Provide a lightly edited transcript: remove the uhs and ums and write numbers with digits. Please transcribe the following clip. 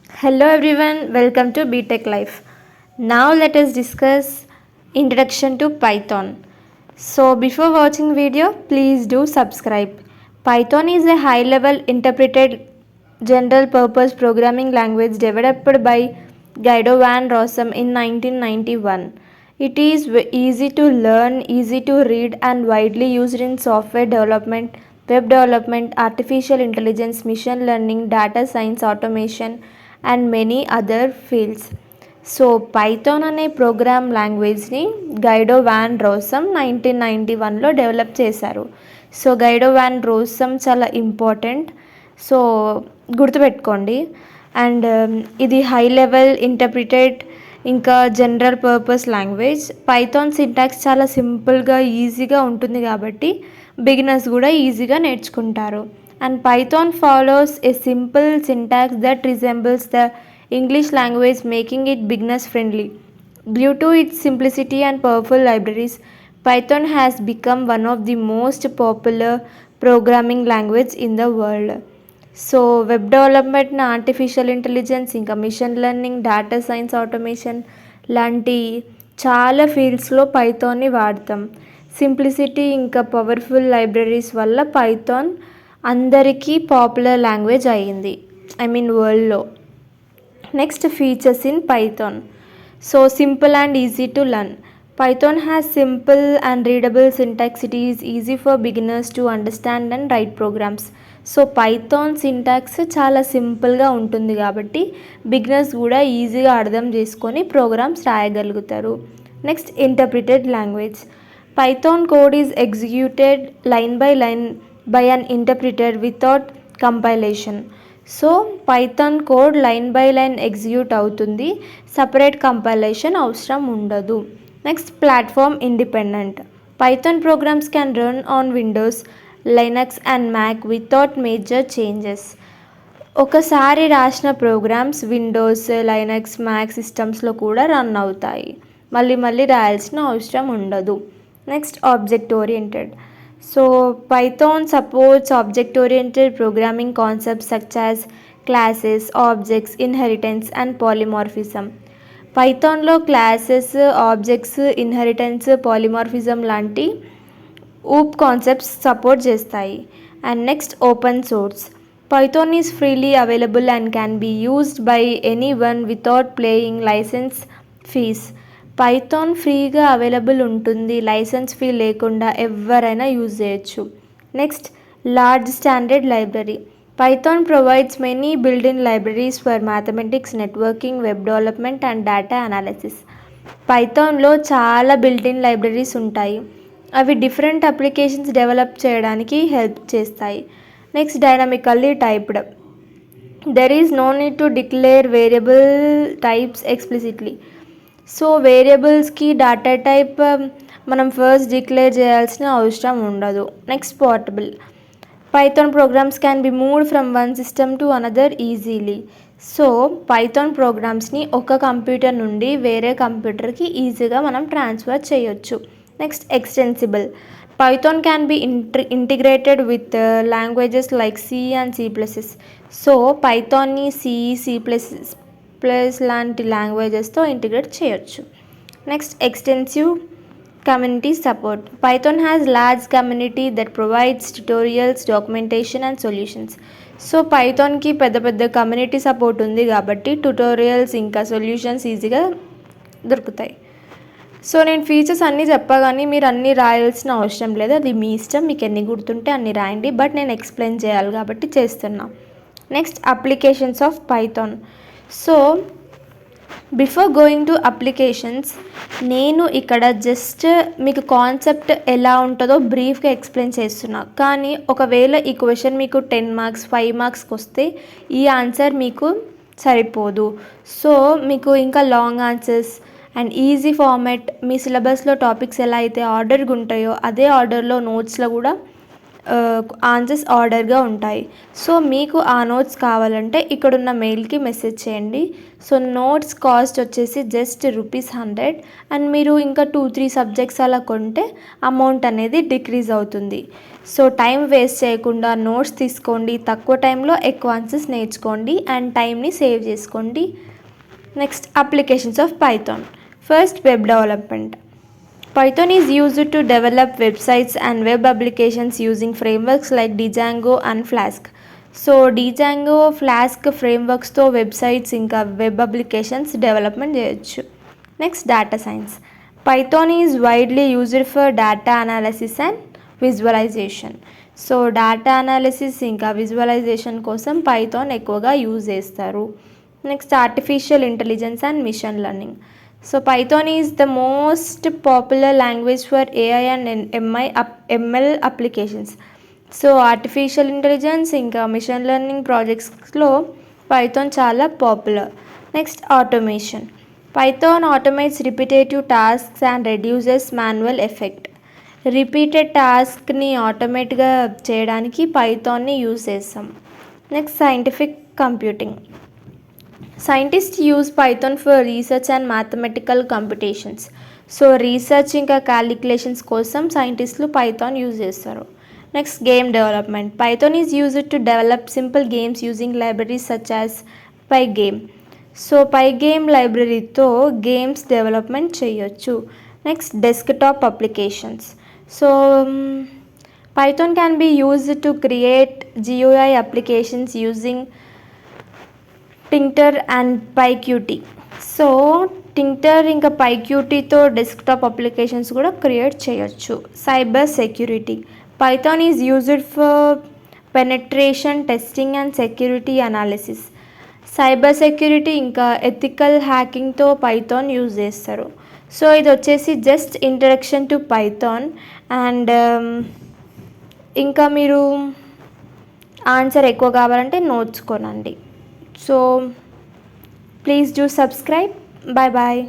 Hello everyone, welcome to BTech Life. Now let us discuss introduction to Python. So before watching video, please do subscribe. Python is a high level interpreted general purpose programming language developed by Guido van Rossum in 1991. It is easy to learn, easy to read and widely used in software development, web development, artificial intelligence, machine learning, data science, automation and many other fields. So Python అనే programme లాంగ్వేజ్ని Guido van రోసమ్ 1991లో develop చేశారు. So Guido van రోసమ్ చాలా important, so గుర్తుపెట్టుకోండి. And ఇది high level interpreted ఇంకా general purpose language. Python syntax చాలా సింపుల్గా ఈజీగా ఉంటుంది కాబట్టి బిగినర్స్ కూడా ఈజీగా నేర్చుకుంటారు. And Python follows a simple syntax that resembles the English language, making it beginners friendly. Due to its simplicity and powerful libraries, Python has become one of the most popular programming language in the world. So web development, artificial intelligence, ఇంకా machine learning, data science, automation లాంటి చాలా ఫీల్డ్స్లో పైథాన్ని వాడతాం. Simplicity ఇంకా powerful libraries వల్ల Python అందరికీ popular language అయ్యింది, వరల్డ్లో. Next features in Python. So simple and easy to learn. Python has simple and readable syntax. It is easy for beginners to understand and write programs. So Python syntax చాలా సింపుల్గా ఉంటుంది కాబట్టి beginners కూడా ఈజీగా అర్థం చేసుకొని programmes రాయగలుగుతారు. Next interpreted language. Python code is executed line by line by an interpreter without compilation. So Python code line by line execute అవుతుంది, separate compilation అవసరం ఉండదు. Next platform independent. Python programs can run on Windows, Linux and Mac without major changes. ఒకసారి రాసిన programmes Windows, Linux, Mac సిస్టమ్స్లో కూడా run అవుతాయి, మళ్ళీ రాయాల్సిన అవసరం ఉండదు. Next object oriented. So Python supports object-oriented programming concepts such as classes, objects, inheritance and polymorphism. పైథాన్లో classes, objects, inheritance, polymorphism లాంటి ఊప్ కాన్సెప్ట్స్ సపోర్ట్ చేస్తాయి. And next open source. Python is freely available and can be used by anyone without playing licence fees. Python ఫ్రీగా available ఉంటుంది, licence fee లేకుండా ఎవరైనా use చేయొచ్చు. Next large standard library. Python provides many built in libraries for mathematics, networking, web development and data analysis. పైథాన్లో చాలా built in libraries ఉంటాయి, అవి different applications develop చేయడానికి హెల్ప్ చేస్తాయి. Next dynamically typed. There is no need to declare variable types explicitly. So వేరియబుల్స్కి data type మనం first declare చేయాల్సిన అవసరం ఉండదు. Next portable. Python programs can be moved from one system to another easily. So Python ప్రోగ్రామ్స్ని ఒక computer నుండి వేరే కంప్యూటర్కి ఈజీగా మనం ట్రాన్స్ఫర్ చేయొచ్చు. Next extensible. Python can be integrated with languages like C and C++. So పైథాన్ని C++ లాంటి లాంగ్వేజెస్తో ఇంటిగ్రేట్ చేయొచ్చు. Next extensive community support. Python has large community that provides tutorials, documentation and solutions. So పైథాన్కి పెద్ద community support ఉంది కాబట్టి tutorials ఇంకా solutions ఈజీగా దొరుకుతాయి. సో నేను ఫీచర్స్ అన్నీ చెప్పగానే మీరు అన్నీ రాయాల్సిన అవసరం లేదు, అది మీ ఇష్టం, మీకు ఎన్ని గుర్తుంటే అన్ని రాయండి, బట్ నేను ఎక్స్ప్లెయిన్ చేయాలి కాబట్టి చేస్తున్నా. Next applications of Python. So before going to applications, నేను ఇక్కడ జస్ట్ మీకు కాన్సెప్ట్ ఎలా ఉంటుందో బ్రీఫ్గా ఎక్స్ప్లెయిన్ చేస్తున్నా. కానీ ఒకవేళ ఈ క్వశ్చన్ మీకు 10 మార్క్స్ 5 మార్క్స్కి వస్తే ఈ ఆన్సర్ మీకు సరిపోదు. సో మీకు ఇంకా long answers and easy format, మీ సిలబస్లో టాపిక్స్ ఎలా అయితే ఆర్డర్గా ఉంటాయో అదే ఆర్డర్లో నోట్స్లో కూడా ఆన్సర్స్ ఆర్డర్గా ఉంటాయి. సో మీకు ఆ నోట్స్ కావాలంటే ఇక్కడున్న మెయిల్కి మెసేజ్ చేయండి. సో నోట్స్ కాస్ట్ వచ్చేసి జస్ట్ ₹100 అండ్ మీరు ఇంకా 2-3 సబ్జెక్ట్స్ అలా కొంటే అమౌంట్ అనేది డిక్రీజ్ అవుతుంది. సో టైం వేస్ట్ చేయకుండా నోట్స్ తీసుకోండి, తక్కువ టైంలో ఎక్కువ ఆన్సర్స్ నేర్చుకోండి అండ్ టైంని సేవ్ చేసుకోండి. Next applications of Python. First, web development. Python is used to develop websites and web applications using frameworks like Django and Flask. So Django, Flask ఫ్రేమ్వర్క్స్తో websites ఇంకా వెబ్ అప్లికేషన్స్ డెవలప్మెంట్ చేయొచ్చు. Next, data science. Python is widely used for data analysis and visualisation. So data analysis ఇంకా visualisation కోసం Python ఎక్కువగా use చేస్తారు. Next, artificial intelligence and machine learning. So Python is the most popular language for AI and ML applications. So artificial intelligence ఇంకా machine learning ప్రాజెక్ట్స్లో Python చాలా popular. Next, automation. Python automates repetitive tasks and reduces manual effort. Repeated టాస్క్ని ఆటోమేట్గా చేయడానికి పైథాన్ని use చేస్తాం. Next, scientific computing. Scientists use Python for research and mathematical computations. So research ఇంకా calculations కోసం సైంటిస్టులు పైథాన్ యూజ్ చేస్తారు. Next, game development. Python is used to develop simple games using libraries such as Pygame. So Pygame లైబ్రరీతో games development చేయొచ్చు. Next, desktop applications. So Python can be used to create GUI applications using Tkinter and PyQt. So Tkinter ఇంకా పైక్యూటీతో desktop applications కూడా create చేయొచ్చు. Cyber security. Python is used for penetration testing and security analysis. Cyber security ఇంకా ethical హ్యాకింగ్తో Python use చేస్తారు. So ఇది వచ్చేసి just introduction to Python. And ఇంకా మీరు ఆన్సర్ ఎక్కువ కావాలంటే నోట్స్ కొనండి. So please do subscribe. Bye bye.